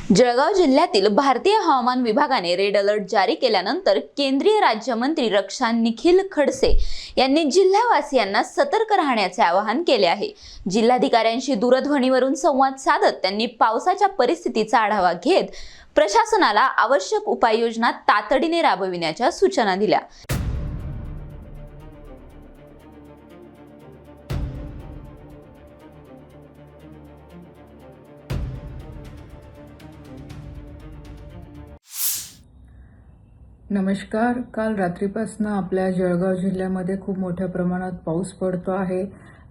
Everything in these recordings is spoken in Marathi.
जळगाव जिल्ह्यातील भारतीय हवामान विभागाने रेड अलर्ट जारी केल्यानंतर केंद्रीय राज्यमंत्री रक्षा निखिल खडसे यांनी जिल्हावासियांना सतर्क राहण्याचे आवाहन केले आहे। जिल्हाधिकाऱ्यांशी दूरध्वनीवरून संवाद साधत त्यांनी पावसाच्या परिस्थितीचा आढावा घेत प्रशासनाला आवश्यक उपाययोजना तातडीने राबविण्याच्या सूचना दिल्या। नमस्कार। काल रात्रीपासून आपल्या जळगाव जिल्ह्यामध्ये खूप मोठ्या प्रमाणात पाऊस पडतो आहे।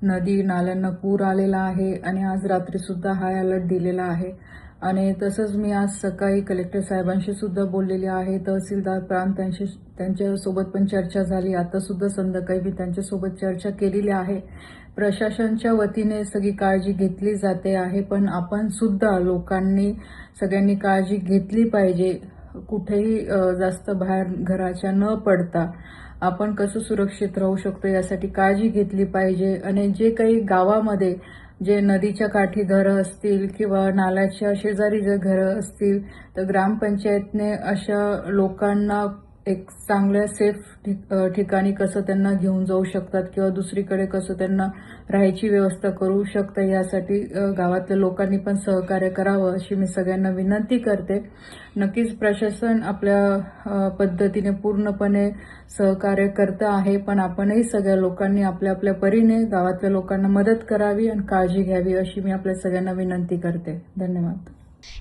नदी नाल्यांना पूर आलेला आहे आणि आज रात्री सुद्धा हाय अलर्ट दिलेला आहे। आणि तसंच मी आज सकाळी कलेक्टर साहेबांशी सुद्धा बोललेली आहे। तहसीलदार प्रांतांशी त्यांच्यासोबत पण चर्चा झाली। आता सुद्धा संध्याकाळी मी त्यांच्यासोबत चर्चा केलेली आहे। प्रशासनाच्या वतीने सगळी काळजी घेतली जाते आहे, पण आपण सुद्धा लोकांनी सगळ्यांनी काळजी घेतली पाहिजे। कुठेही जास्त बाहेर घराच्या न पडता आपण कसं सुरक्षित राहू शकतो यासाठी काळजी घेतली पाहिजे। आणि जे काही गावामध्ये जे नदीच्या काठी घरं असतील किंवा नाल्याच्या शेजारी जे घरं असतील तर ग्रामपंचायतने अशा लोकांना एक चांगल्या सेफ ठिकाणी कसं त्यांना घेऊन जाऊ शकतात किंवा दुसरीकडे कसं त्यांना राहायची व्यवस्था करू शकतं यासाठी गावातल्या लोकांनी पण सहकार्य करावं अशी मी सगळ्यांना विनंती करते। नक्कीच प्रशासन आपल्या पद्धतीने पूर्णपणे सहकार्य करतं आहे, पण आपणही सगळ्या लोकांनी आपल्या आपल्या परीने गावातल्या लोकांना मदत करावी आणि काळजी घ्यावी अशी मी आपल्या सगळ्यांना विनंती करते। धन्यवाद।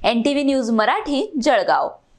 NTV news Marathi, Jalgaon.